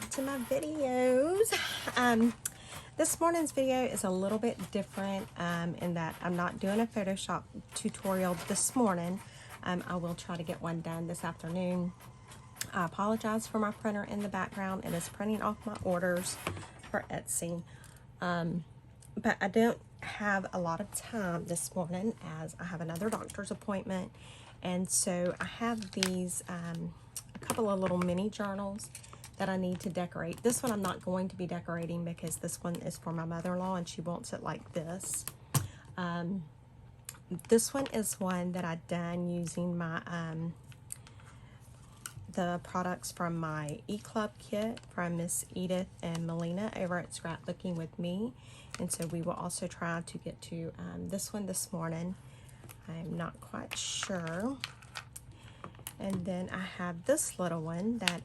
back to my videos. This morning's video is a little bit different in that I'm not doing a Photoshop tutorial this morning. I will try to get one done this afternoon. I apologize for my printer in the background. It is printing off my orders for Etsy. But I don't have a lot of time this morning as I have another doctor's appointment. And so I have these, a couple of little mini journals that I need to decorate. This one I'm not going to be decorating because this one is for my mother-in-law and she wants it like this. This one is one that I've done using my the products from my e-club kit from Miss Edith and Melina over at Scrapbooking with Me. And so we will also try to get to this one this morning. I'm not quite sure. And then I have this little one that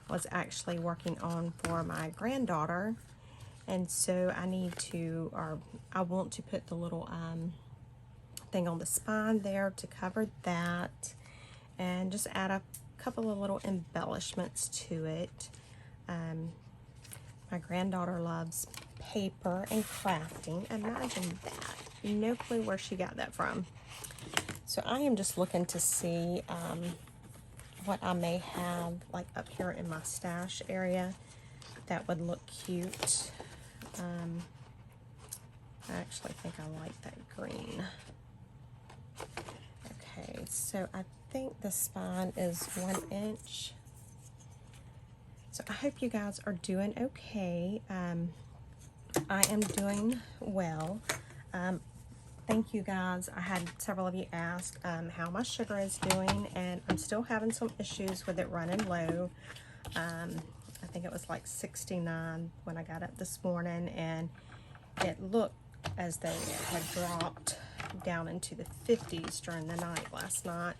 was actually working on for my granddaughter. And so I need to, or I want to put the little thing on the spine there to cover that. And just add a couple of little embellishments to it. My granddaughter loves paper and crafting. Imagine that. No clue where she got that from. So I am just looking to see what I may have like up here in my stash area that would look cute. I actually think I like that green. Okay, so I think the spine is 1 inch. So I hope you guys are doing okay. I am doing well. Thank you guys. I had several of you ask how my sugar is doing, and I'm still having some issues with it running low. I think it was like 69 when I got up this morning, and it looked as though it had dropped down into the 50s during the night last night.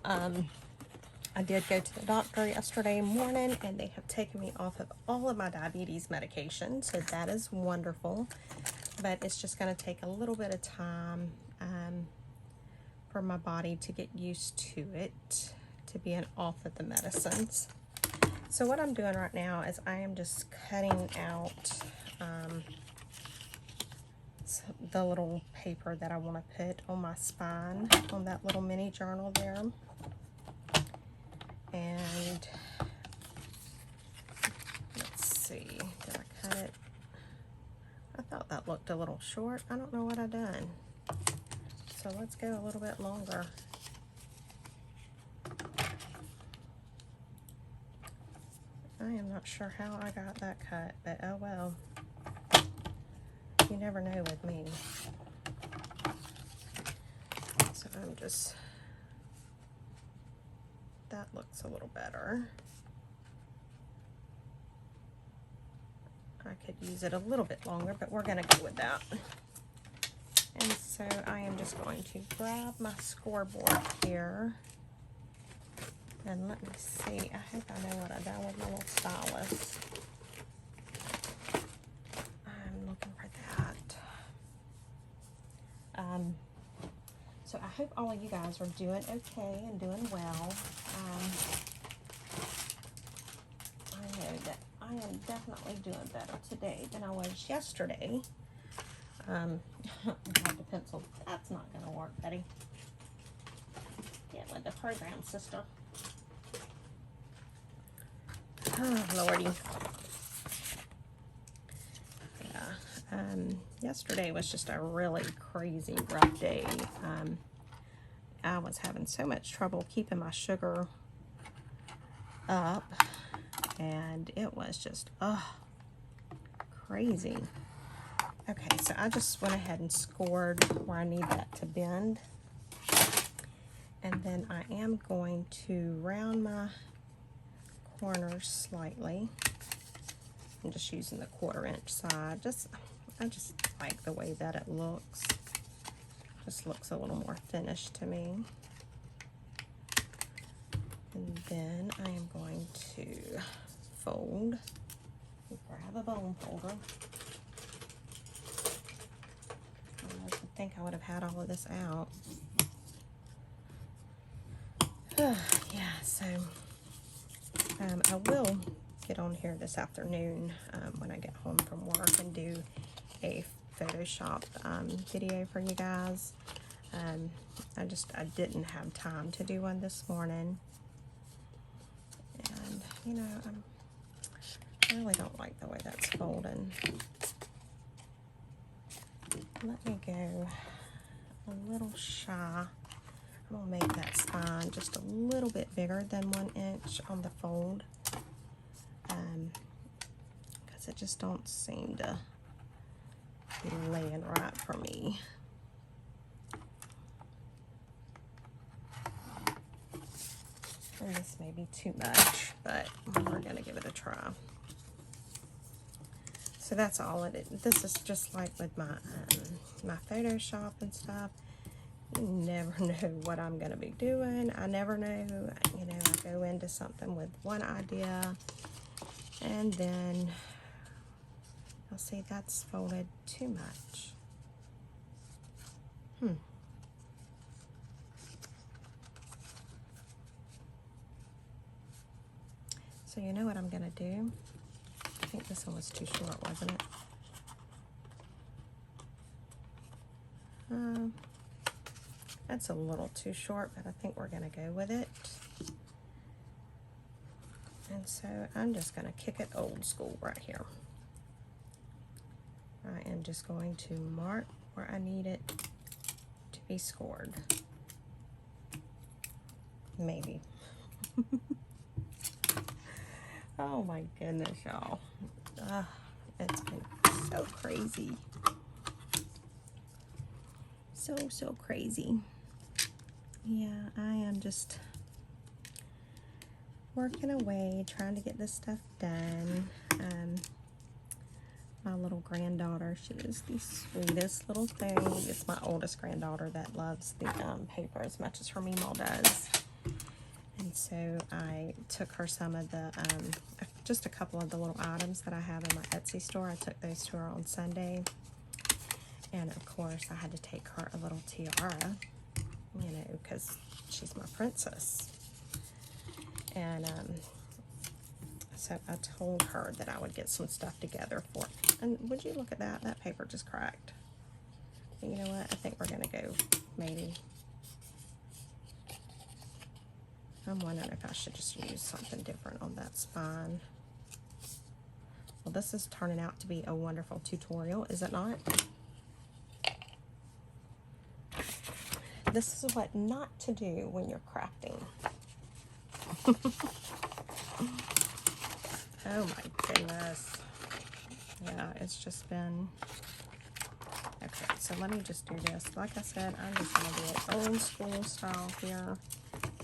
I did go to the doctor yesterday morning, and they have taken me off of all of my diabetes medication, so that is wonderful. But it's just going to take a little bit of time for my body to get used to it, to being off of the medicines. So what I'm doing right now is I am just cutting out the little paper that I want to put on my spine, on that little mini journal there. And let's see, did I cut it? I thought that looked a little short. I don't know what I've done. So let's go a little bit longer. I am not sure how I got that cut, but oh well. You never know with me. So I'm just, that looks a little better. I could use it a little bit longer, but we're going to go with that. And so I am just going to grab my scoreboard here. And let me see. I hope I know what I've done with my little stylus. I'm looking for that. So I hope all of you guys are doing okay and doing well. I know that I am definitely doing better today than I was yesterday. I have the pencil. That's not going to work, Betty. Get with the program, sister. Oh, Lordy. Yeah. Yesterday was just a really crazy, rough day. I was having so much trouble keeping my sugar up. And it was just, crazy. Okay, so I just went ahead and scored where I need that to bend. And then I am going to round my corners slightly. I'm just using the 1/4 inch side. I just like the way that it looks. Just looks a little more finished to me. And then I am going to fold. Grab a bone folder. I think I would have had all of this out. Yeah, so I will get on here this afternoon when I get home from work and do a Photoshop video for you guys. I didn't have time to do one this morning, and you know, I really don't like the way that's folding. Let me go a little shy. I'm gonna make that spine just a little bit bigger than 1 inch on the fold, because it just don't seem to be laying right for me. And this may be too much, but we're gonna give it a try. So that's all it is. This is just like with my my Photoshop and stuff. You never know what I'm gonna be doing. I never know. You know, I go into something with one idea, and then I'll see that's folded too much. So you know what I'm gonna do? I think this one was too short, wasn't it? That's a little too short, but I think we're gonna go with it. And so I'm just gonna kick it old school right here. I am just going to mark where I need it to be scored. Maybe. Oh my goodness, y'all. It's been so crazy. So crazy. Yeah, I am just working away, trying to get this stuff done. My little granddaughter, she is the sweetest little thing. It's my oldest granddaughter that loves the paper as much as her Meemaw does. And so I took her some of the, just a couple of the little items that I have in my Etsy store. I took those to her on Sunday. And of course, I had to take her a little tiara, you know, because she's my princess. And so I told her that I would get some stuff together for it. And would you look at that? That paper just cracked. But you know what? I think we're going to go maybe. I'm wondering if I should just use something different on that spine. Well, this is turning out to be a wonderful tutorial, is it not? This is what not to do when you're crafting. Oh my goodness. Yeah, it's just been... Okay, so let me just do this. Like I said, I'm just going to do it old school style here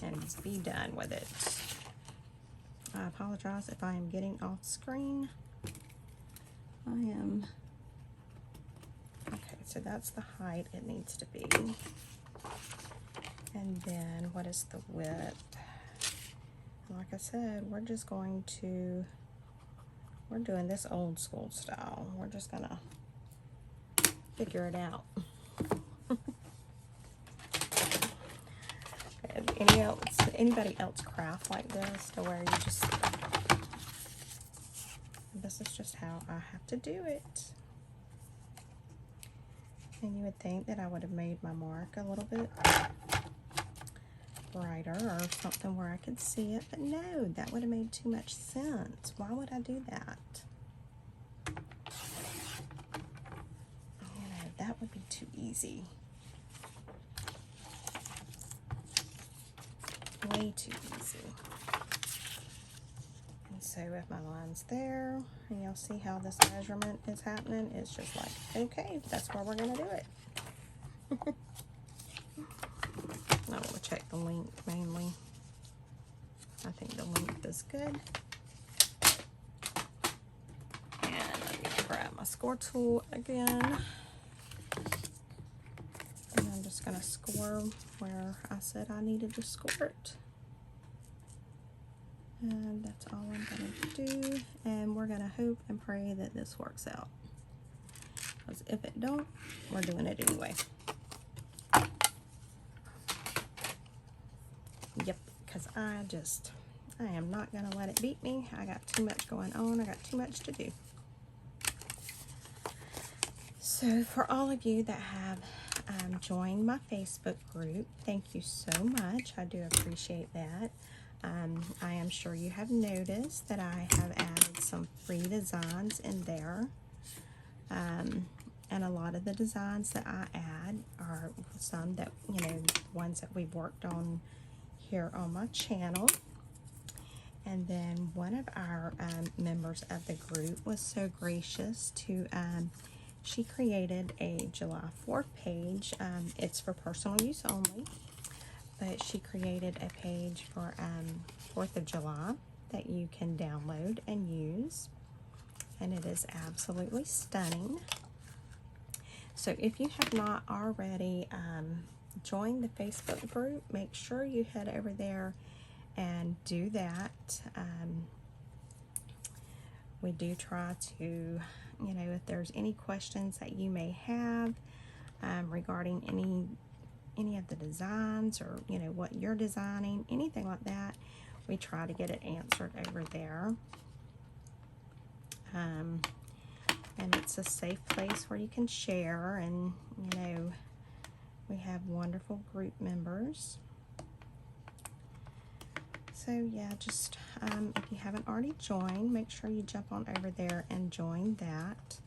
and be done with it. I apologize if I am getting off screen. I am... Okay, so that's the height it needs to be. And then what is the width? Like I said, we're just going to, we're doing this old school style. We're just gonna figure it out. Anybody else craft like this to where you just, this is just how I have to do it. And you would think that I would have made my mark a little bit brighter or something where I could see it, but no, that would have made too much sense. Why would I do that? You know, that would be too easy. Way too easy. And so with my lines there, and you'll see how this measurement is happening, it's just like, okay, that's where we're gonna do it. I want to check the length mainly. I think the length is good. And let me grab my score tool again. And I'm just going to score where I said I needed to score it. And that's all I'm going to do. And we're going to hope and pray that this works out. Because if it don't, we're doing it anyway. Yep, because I am not going to let it beat me. I got too much going on. I got too much to do. So for all of you that have joined my Facebook group, thank you so much. I do appreciate that. I am sure you have noticed that I have added some free designs in there. And a lot of the designs that I add are some that, ones that we've worked on here on my channel. And then one of our members of the group was so gracious to, she created a July 4th page. It's for personal use only, but she created a page for 4th of July that you can download and use. And it is absolutely stunning. So if you have not already joined the Facebook group, make sure you head over there and do that. We do try to, if there's any questions that you may have regarding any of the designs, or what you're designing, anything like that, we try to get it answered over there. And it's a safe place where you can share, and we have wonderful group members. So yeah, just if you haven't already joined, make sure you jump on over there and join that.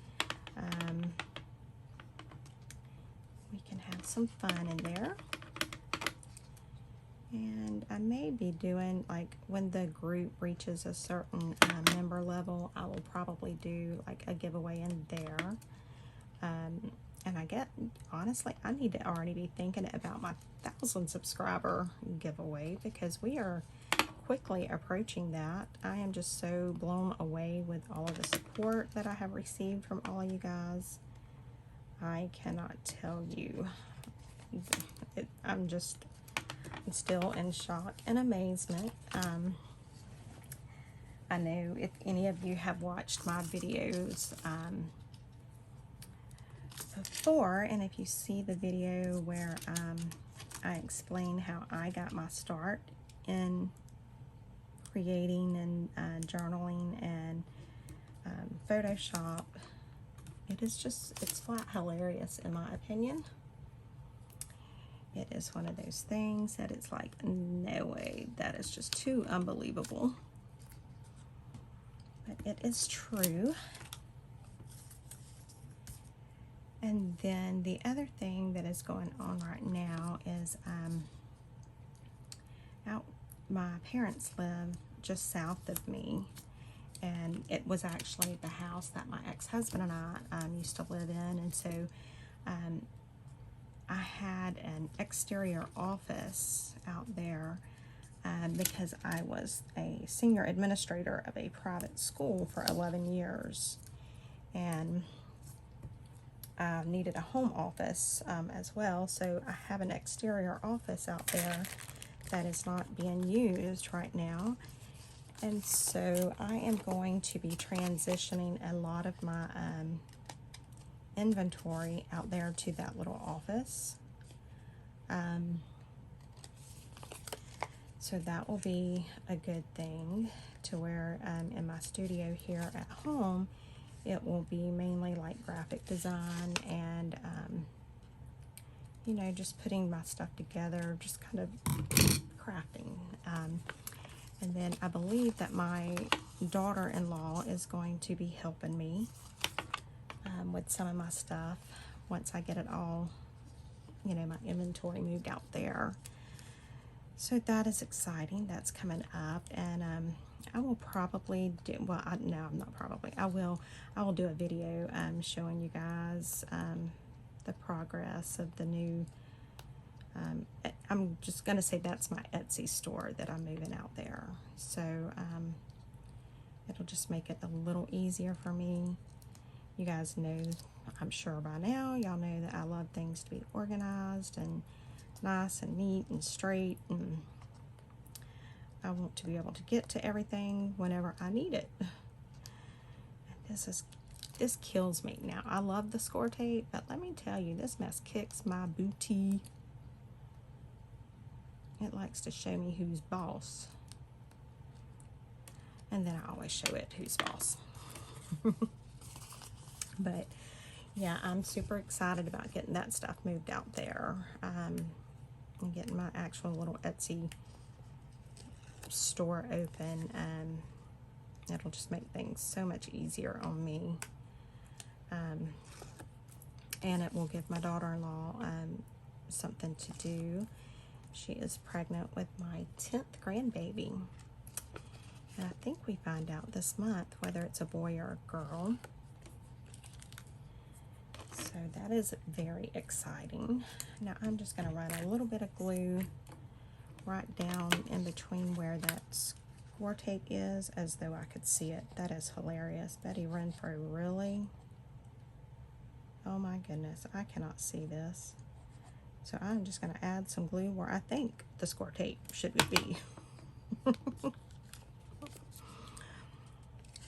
We can have some fun in there. And I may be doing, like, when the group reaches a certain member level, I will probably do like a giveaway in there. And honestly, I need to already be thinking about my 1,000 subscriber giveaway, because we are quickly approaching that. I am just so blown away with all of the support that I have received from all of you guys. I cannot tell you. I'm still in shock and amazement. I know if any of you have watched my videos before, and if you see the video where I explain how I got my start in creating and journaling and Photoshop, it's flat hilarious in my opinion. It is one of those things that it's like, no way, that is just too unbelievable. But it is true. And then the other thing that is going on right now is my parents live just south of me, and it was actually the house that my ex-husband and I used to live in. And so I had an exterior office out there because I was a senior administrator of a private school for 11 years. And I needed a home office as well. So I have an exterior office out there that is not being used right now. And so I am going to be transitioning a lot of my inventory out there to that little office. So that will be a good thing, to where in my studio here at home, it will be mainly like graphic design and just putting my stuff together, just kind of crafting. And then I believe that my daughter-in-law is going to be helping me with some of my stuff once I get it all, my inventory moved out there. So that is exciting. That's coming up. And I will probably do, well, I will do a video showing you guys the progress of the new, I'm just going to say that's my Etsy store that I'm moving out there. So it'll just make it a little easier for me. You guys know, I'm sure by now, y'all know that I love things to be organized and nice and neat and straight, and I want to be able to get to everything whenever I need it. And this kills me. Now, I love the score tape, but let me tell you, this mess kicks my booty. It likes to show me who's boss. And then I always show it who's boss. But yeah, I'm super excited about getting that stuff moved out there, and getting my actual little Etsy store open. It'll just make things so much easier on me, and it will give my daughter-in-law something to do. She is pregnant with my 10th grandbaby, and I think we find out this month whether it's a boy or a girl. So that is very exciting. Now I'm just going to run a little bit of glue right down in between where that score tape is, as though I could see it. That is hilarious. Betty Renfro, really? Oh my goodness, I cannot see this. So I'm just going to add some glue where I think the score tape should be.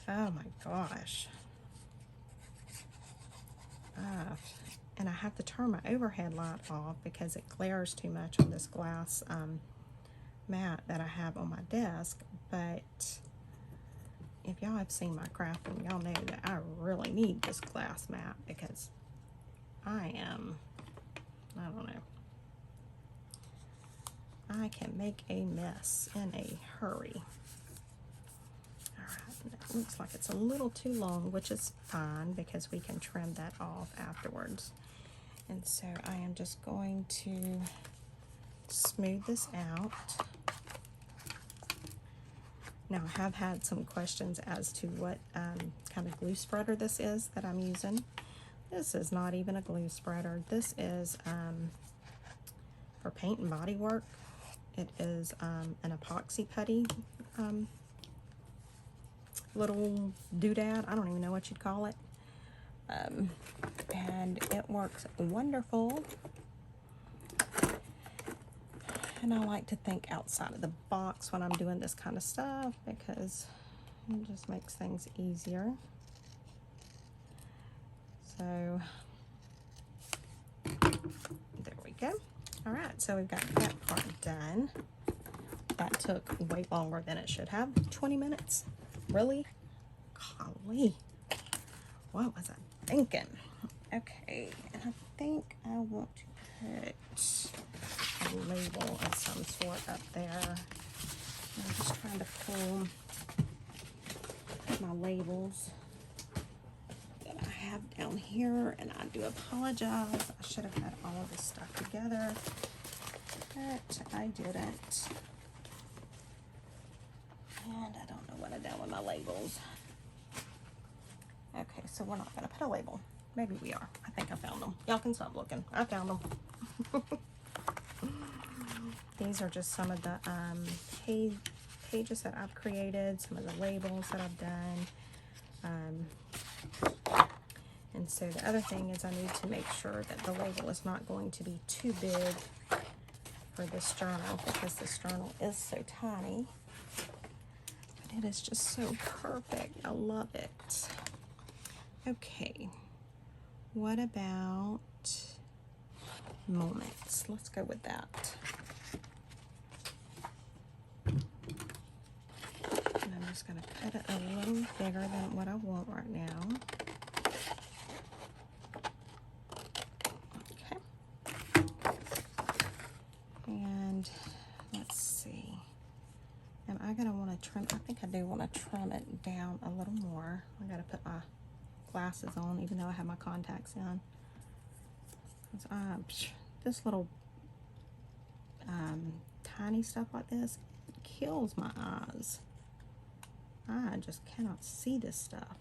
Oh my gosh. And I have to turn my overhead light off because it glares too much on this glass mat that I have on my desk. But if y'all have seen my crafting, y'all know that I really need this glass mat because I don't know, I can make a mess in a hurry. Alright, it looks like it's a little too long, which is fine because we can trim that off afterwards. And so I am just going to smooth this out. Now I have had some questions as to what kind of glue spreader this is that I'm using. This is not even a glue spreader. This is for paint and body work. It is an epoxy putty little doodad. I don't even know what you'd call it. And it works wonderful. And I like to think outside of the box when I'm doing this kind of stuff because it just makes things easier. So there we go. All right, so we've got that part done. That took way longer than it should have. 20 minutes? Really? Golly. What was I thinking? Okay, and I think I want to put a label of some sort up there. I'm just trying to pull my labels that I have down here, and I do apologize. I should have had all of this stuff together, but I didn't. And I don't know what I've done with my labels. Okay, so we're not going to put a label. Maybe we are. I think I found them. Y'all can stop looking. I found them. These are just some of the pages that I've created, some of the labels that I've done. And so the other thing is I need to make sure that the label is not going to be too big for this journal because this journal is so tiny. But it is just so perfect. I love it. Okay, what about moments? Let's go with that. And I'm just going to cut it a little bigger than what I want right now. Okay. And let's see. Am I going to want to trim? I think I do want to trim it down a little more. I got to put my glasses on, even though I have my contacts in. This little tiny stuff like this kills my eyes. I just cannot see this stuff.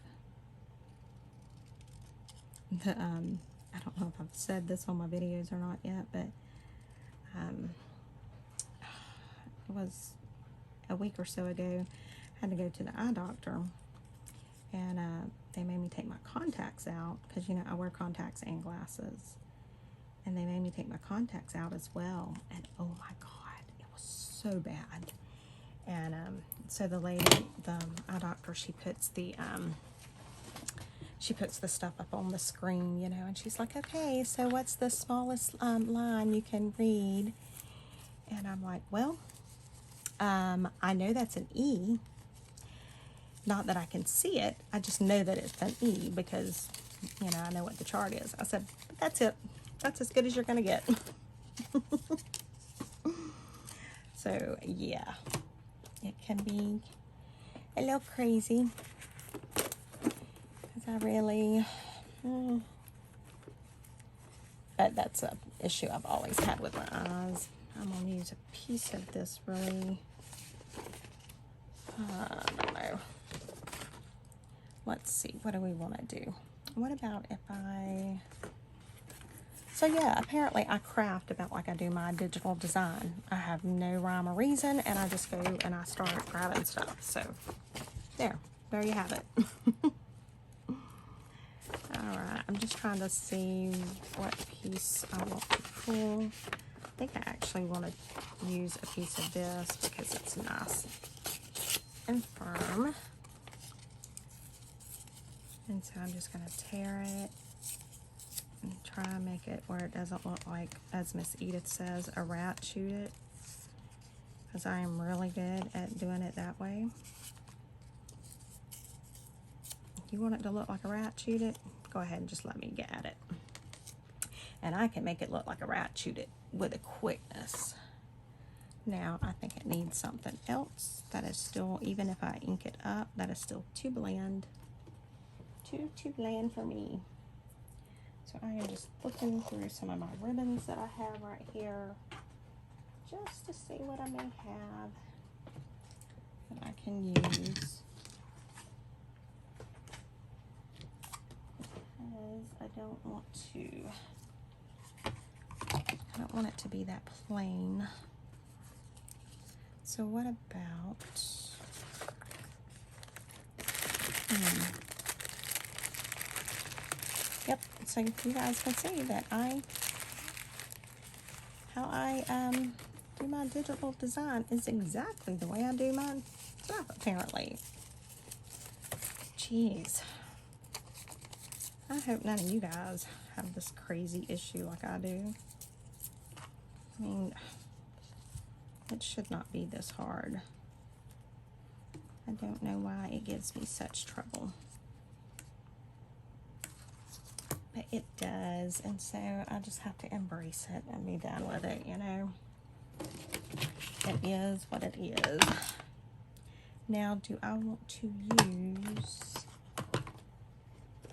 I don't know if I've said this on my videos or not yet, but it was a week or so ago. I had to go to the eye doctor, and they made me take my contacts out because, you know, I wear contacts and glasses. And they made me take my contacts out as well. And oh my God, it was so bad. And so the lady, the eye doctor, she puts the stuff up on the screen, you know, and she's like, okay, so what's the smallest line you can read? And I'm like, well, I know that's an E. Not that I can see it, I just know that it's an E because, you know, I know what the chart is. I said, that's it. That's as good as you're going to get. So, yeah, it can be a little crazy because I really, but that's an issue I've always had with my eyes. I'm going to use a piece of this really, I don't know. Let's see, what do we want to do? What about if so yeah, apparently I craft about like I do my digital design. I have no rhyme or reason, and I just go and I start grabbing stuff. So there you have it. All right, I'm just trying to see what piece I want to pull. I think I actually want to use a piece of this because it's nice and firm. And so I'm just going to tear it and try and make it where it doesn't look like, as Miss Edith says, a rat chewed it, because I am really good at doing it that way. If you want it to look like a rat chewed it, go ahead and just let me get at it. And I can make it look like a rat chewed it with a quickness. Now, I think it needs something else that is still, even if I ink it up, that is still too bland. Too bland for me. So I am just looking through some of my ribbons that I have right here, just to see what I may have that I can use. Because I don't want it to be that plain. So what about, Yep, so you guys can see that how I do my digital design is exactly the way I do my stuff, apparently. Jeez. I hope none of you guys have this crazy issue like I do. I mean, it should not be this hard. I don't know why it gives me such trouble. But it does, and so I just have to embrace it and be done with it, you know. It is what it is. Now, do I want to use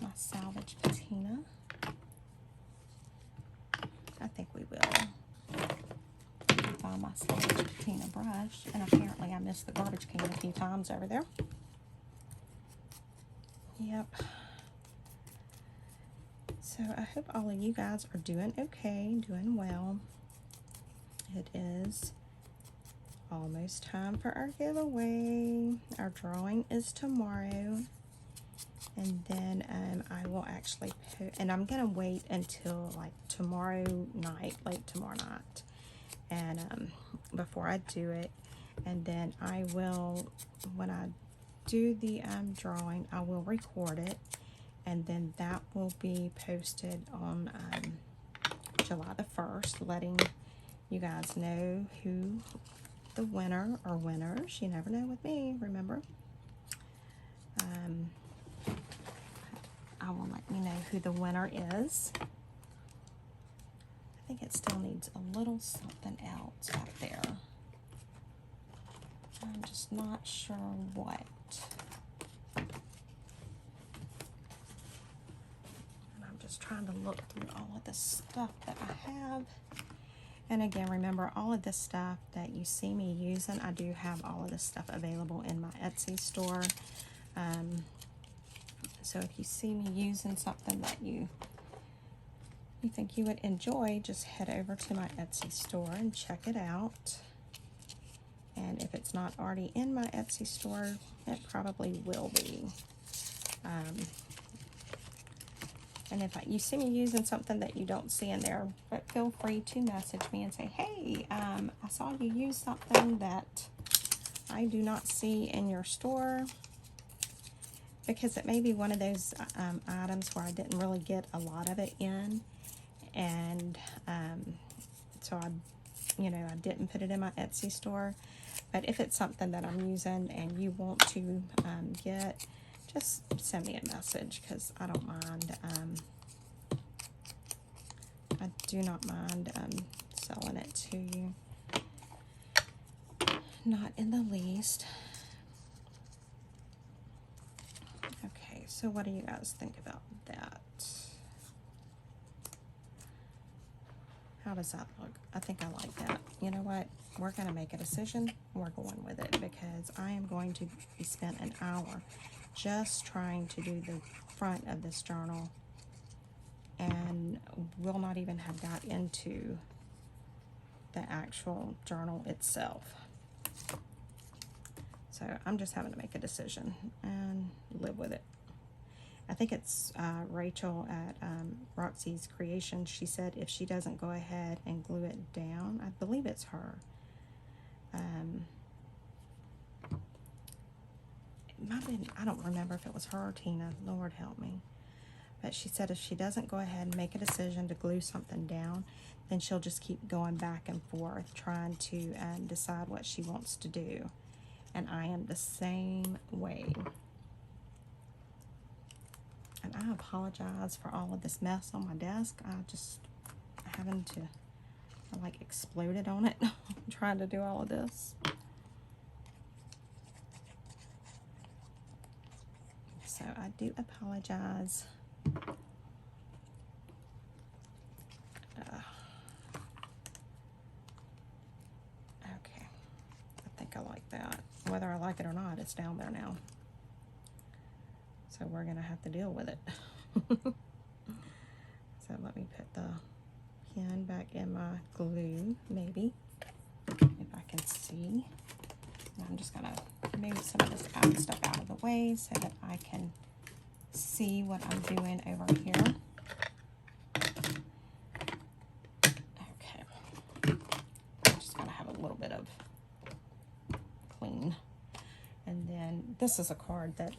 my salvage patina? I think we will. Find my salvage patina brush, and apparently I missed the garbage can a few times over there. Yep. So I hope all of you guys are doing okay, doing well. It is almost time for our giveaway. Our drawing is tomorrow. And then I will actually put, and I'm going to wait until like tomorrow night, late tomorrow night, and before I do it. And then I will, when I do the drawing, I will record it. And then that will be posted on July the 1st, letting you guys know who the winner or winners. You never know with me, remember? I will let you know who the winner is. I think it still needs a little something else up there. I'm just not sure what. Just trying to look through all of the stuff that I have. And again, remember, all of this stuff that you see me using, I do have all of this stuff available in my Etsy store. So if you see me using something that you think you would enjoy, just head over to my Etsy store and check it out. And if it's not already in my Etsy store, it probably will be. And if you see me using something that you don't see in there, but feel free to message me and say, hey, I saw you use something that I do not see in your store, because it may be one of those items where I didn't really get a lot of it in, and so I didn't put it in my Etsy store. But if it's something that I'm using and you want to get, just send me a message, because I don't mind. I do not mind selling it to you. Not in the least. Okay, so what do you guys think about that? How does that look? I think I like that. You know what? We're going to make a decision. We're going with it, because I am going to be spent an hour just trying to do the front of this journal, and will not even have got into the actual journal itself. So I'm just having to make a decision and live with it. I think it's Rachel at Roxy's Creation. She said if she doesn't go ahead and glue it down, I believe it's her. It might have been, I don't remember if it was her or Tina, Lord help me. But she said if she doesn't go ahead and make a decision to glue something down, then she'll just keep going back and forth trying to decide what she wants to do. And I am the same way. And I apologize for all of this mess on my desk. I just having to, I like exploded on it trying to do all of this. So I do apologize. Okay, I think I like that. Whether I like it or not, it's down there now. So we're gonna have to deal with it. So let me put the pen back in my glue, maybe, if I can see. And I'm just gonna move some of this out stuff out of the way so that I can see what I'm doing over here. Okay, I'm just gonna have a little bit of clean. And then this is a card that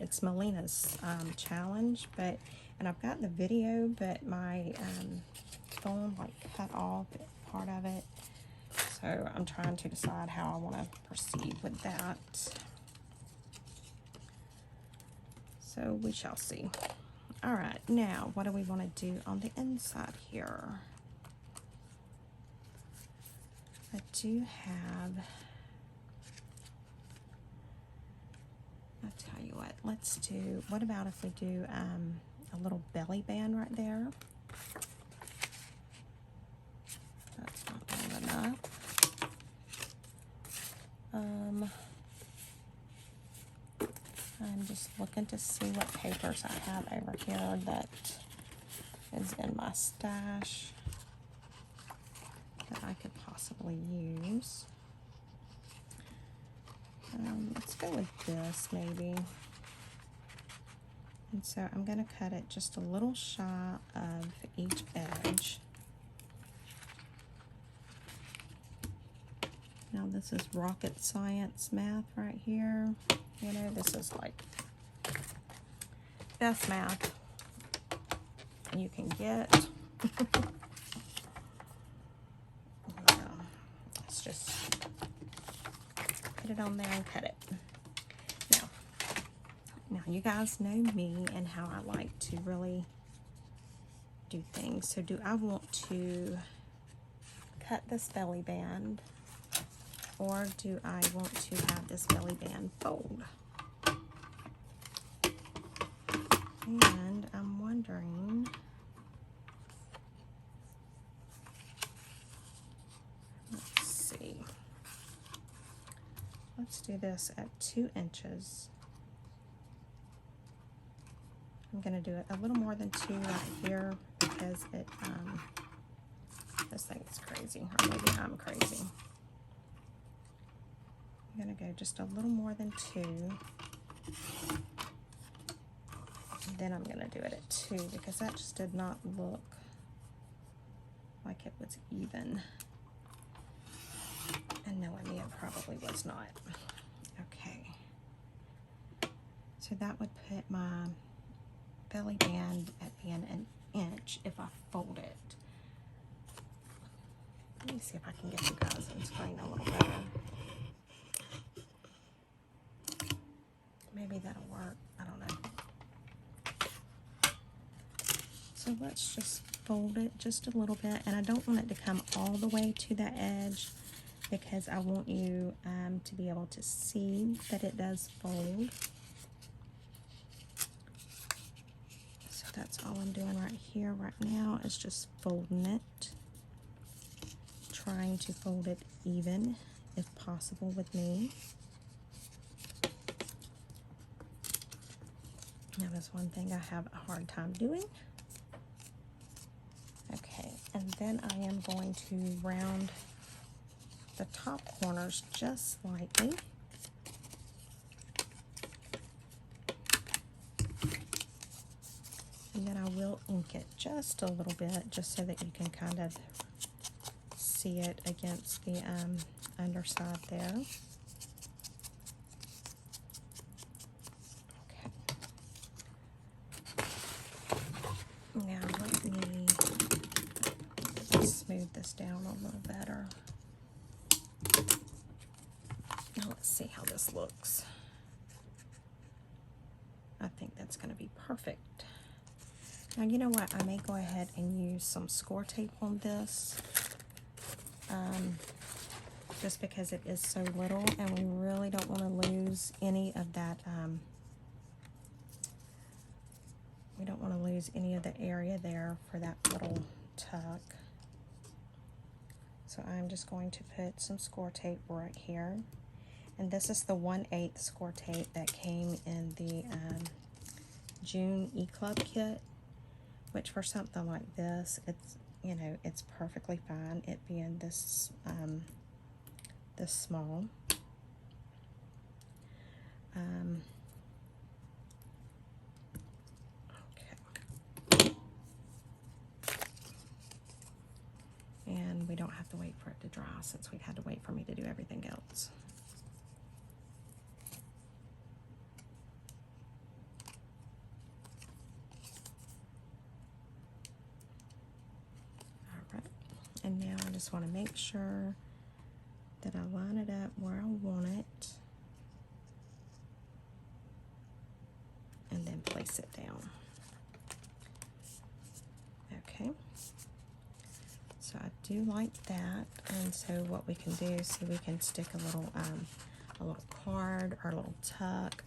it's Melina's challenge, and I've got the video, but my phone like cut off part of it, so I'm trying to decide how I want to proceed with that. So we shall see. All right, now what do we want to do on the inside here? I do have, I'll tell you what, let's do, what about if we do a little belly band right there? That's not long enough. I'm just looking to see what papers I have over here that is in my stash that I could possibly use. Let's go with this maybe. And so I'm going to cut it just a little shy of each edge. Now this is rocket science math right here. You know, this is like best math you can get. Let's just put it on there and cut it. Now you guys know me and how I like to really do things. So do I want to cut this belly band, or do I want to have this belly band fold? And I'm wondering, let's see. Let's do this at 2 inches. I'm going to do it a little more than 2 right here because it, this thing is crazy, or maybe I'm crazy. I'm going to go just a little more than 2. And then I'm going to do it at 2 because that just did not look like it was even. And knowing me, it probably was not. Okay. So that would put my belly band at being 1 inch if I fold it. Let me see if I can get you guys in screen a little better. maybe that'll work. I don't know. So let's just fold it just a little bit, and I don't want it to come all the way to the edge because I want you to be able to see that it does fold. So that's all I'm doing right here right now is just folding it, trying to fold it even if possible with me. Now that's one thing I have a hard time doing. Okay, and then I am going to round the top corners just slightly. And then I will ink it just a little bit, just so that you can kind of see it against the underside there. Okay. Now let me smooth this down a little better. Now let's see how this looks. I think that's going to be perfect. Now you know what, I may go ahead and use some score tape on this, just because it is so little and we really don't want to lose any of that, we don't want to lose any of the area there for that little tuck. So I'm just going to put some score tape right here. And this is the 1/8 score tape that came in the June E-Club kit, which for something like this, it's, you know, it's perfectly fine, it being this, this small. Okay. And we don't have to wait for it to dry since we've had to wait for me to do everything else. And now I just want to make sure that I line it up where I want it, and then place it down. Okay, so I do like that, and so what we can do is we can stick a little card or a little tuck,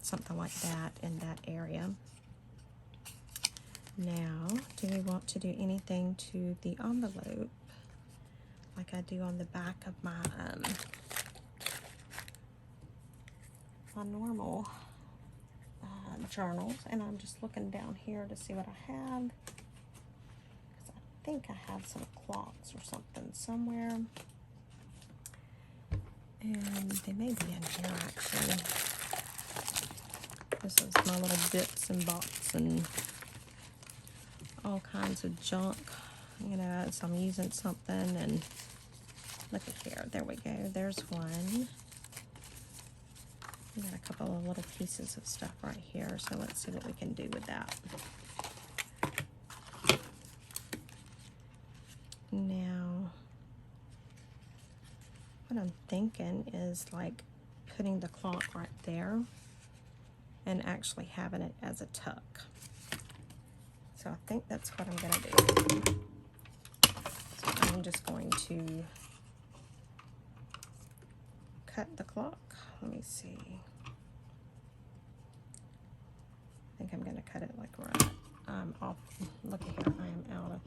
something like that in that area. Now, do we want to do anything to the envelope like I do on the back of my my normal journals? And I'm just looking down here to see what I have, because I think I have some clocks or something somewhere, and they may be in here actually. This is my little bits and box and all kinds of junk, you know, as I'm using something. And look at here, there we go, there's one. We got a couple of little pieces of stuff right here, so let's see what we can do with that. Now, what I'm thinking is like putting the clock right there and actually having it as a tuck. So I think that's what I'm going to do. So I'm just going to cut the clock. Let me see. I think I'm going to cut it like right off. Look at here, I am out of,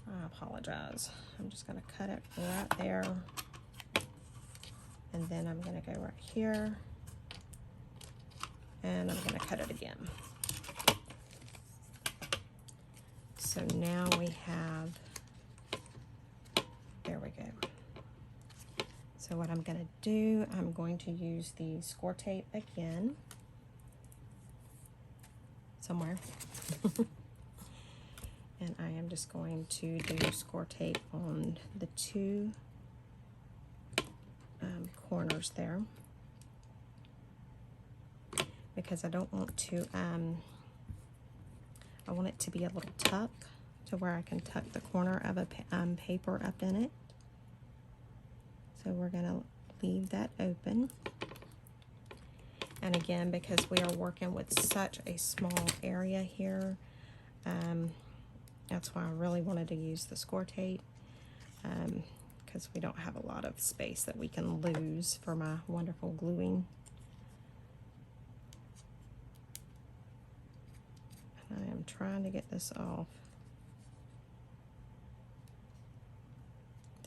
I apologize. I'm just going to cut it right there. And then I'm going to go right here. And I'm going to cut it again. So now we have, there we go. So what I'm going to do, I'm going to use the score tape again, somewhere. And I am just going to do score tape on the two corners there, because I don't want to, I want it to be a little tuck to where I can tuck the corner of a paper up in it. So we're going to leave that open. And again, because we are working with such a small area here, that's why I really wanted to use the score tape, because we don't have a lot of space that we can lose for my wonderful gluing. And I am trying to get this off.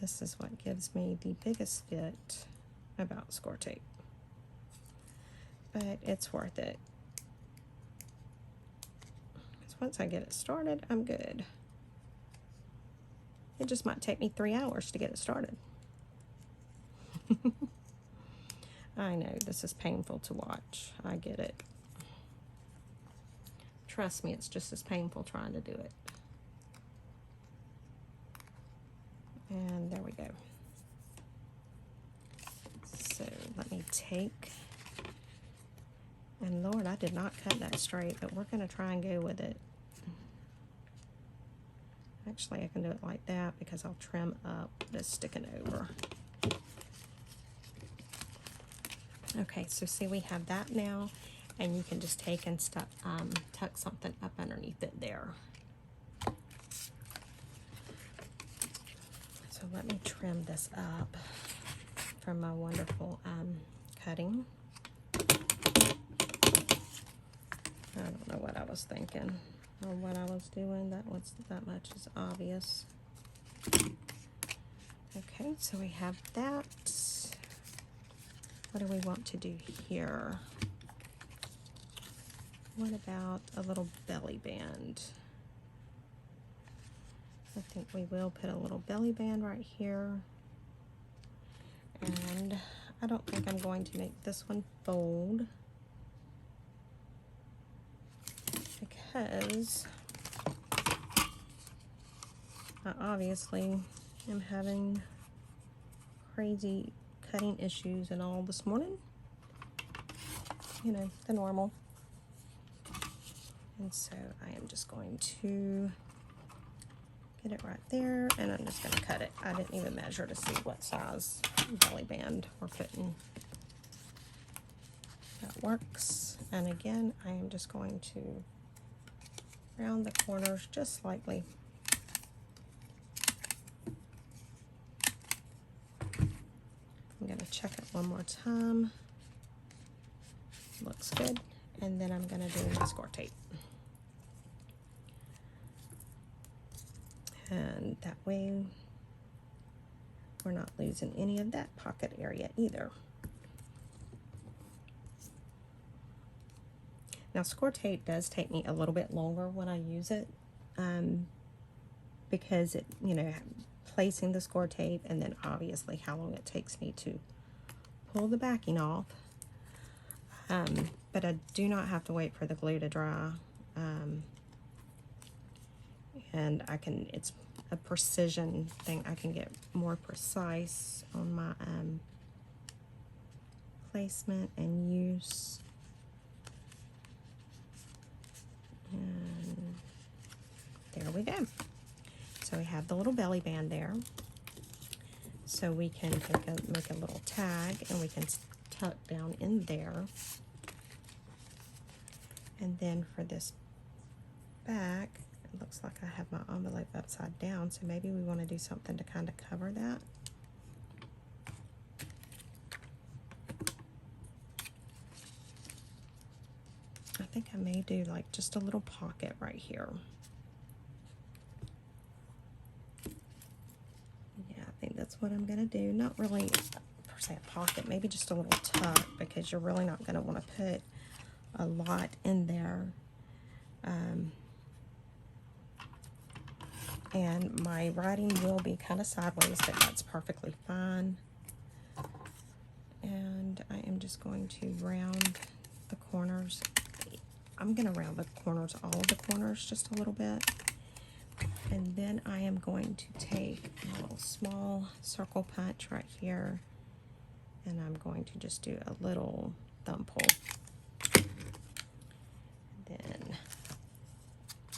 This is what gives me the biggest fit about score tape. But it's worth it. Because once I get it started, I'm good. It just might take me 3 hours to get it started. I know, this is painful to watch. I get it. Trust me, it's just as painful trying to do it. And there we go. So let me take, and Lord, I did not cut that straight, but we're going to try and go with it. Actually, I can do it like that because I'll trim up this sticking over. Okay, so see, we have that now, and you can just take and tuck something up underneath it there. So let me trim this up from my wonderful cutting. I don't know what I was thinking or what I was doing. That much is obvious. Okay, so we have that. What do we want to do here? What about a little belly band? I think we will put a little belly band right here. And I don't think I'm going to make this one fold, because I obviously am having crazy cutting issues and all this morning. You know, the normal. And so I am just going to get it right there, and I'm just going to cut it. I didn't even measure to see what size belly band we're putting. That works. And again, I am just going to round the corners just slightly. I'm going to check it one more time. Looks good. And then I'm going to do my score tape. And that way we're not losing any of that pocket area either. Now, score tape does take me a little bit longer when I use it, because it, you know, placing the score tape, and then obviously how long it takes me to pull the backing off. But I do not have to wait for the glue to dry. And I can, it's a precision thing. I can get more precise on my placement and use. And there we go. So we have the little belly band there. So we can make a little tag, and we can tuck down in there. And then for this back, it looks like I have my envelope upside down, so maybe we want to do something to kind of cover that. I think I may do like just a little pocket right here. Yeah, I think that's what I'm going to do. Not really per se a pocket, maybe just a little tuck, because you're really not going to want to put a lot in there. And my writing will be kind of sideways, but that's perfectly fine. And I am just going to round the corners. I'm going to round the corners, all of the corners, just a little bit. And then I am going to take a little small circle punch right here, and I'm going to just do a little thumb pull. Then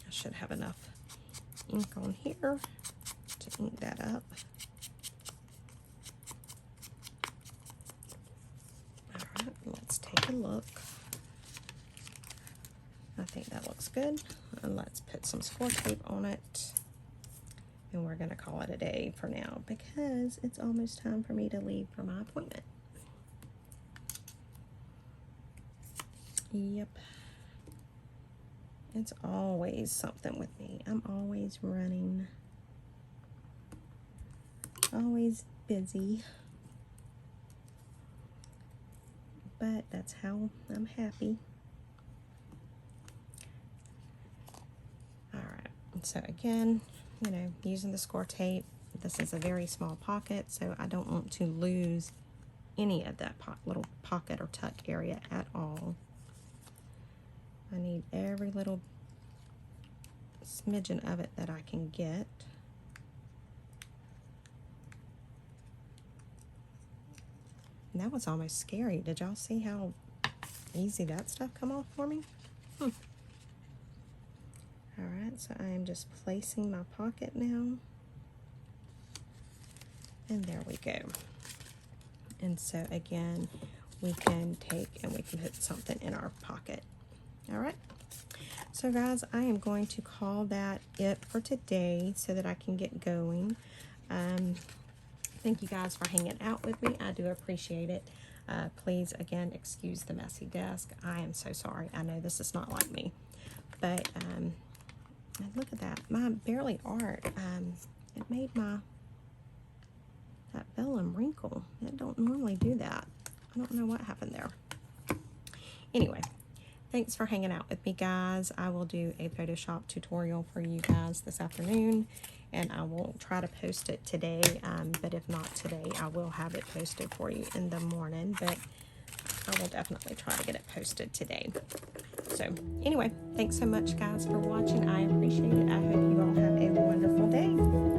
I should have enough ink on here to ink that up. All right, let's take a look. looks good. And let's put some score tape on it. And we're gonna call it a day for now because it's almost time for me to leave for my appointment. Yep. It's always something with me. I'm always running. Always busy. But that's how I'm happy. Alright, so again, you know, using the score tape, this is a very small pocket, so I don't want to lose any of that little pocket or tuck area at all. I need every little smidgen of it that I can get. And that was almost scary. Did y'all see how easy that stuff come off for me? Alright, so I am just placing my pocket now. And there we go. And so again, we can take and we can put something in our pocket. Alright. So guys, I am going to call that it for today so that I can get going. Thank you guys for hanging out with me. I do appreciate it. Please, again, excuse the messy desk. I am so sorry. I know this is not like me. But look at that. My barely art. It made that vellum wrinkle. It don't normally do that. I don't know what happened there. Anyway, thanks for hanging out with me, guys. I will do a Photoshop tutorial for you guys this afternoon. And I will try to post it today, but if not today, I will have it posted for you in the morning, but I will definitely try to get it posted today. So anyway, thanks so much, guys, for watching. I appreciate it. I hope you all have a wonderful day.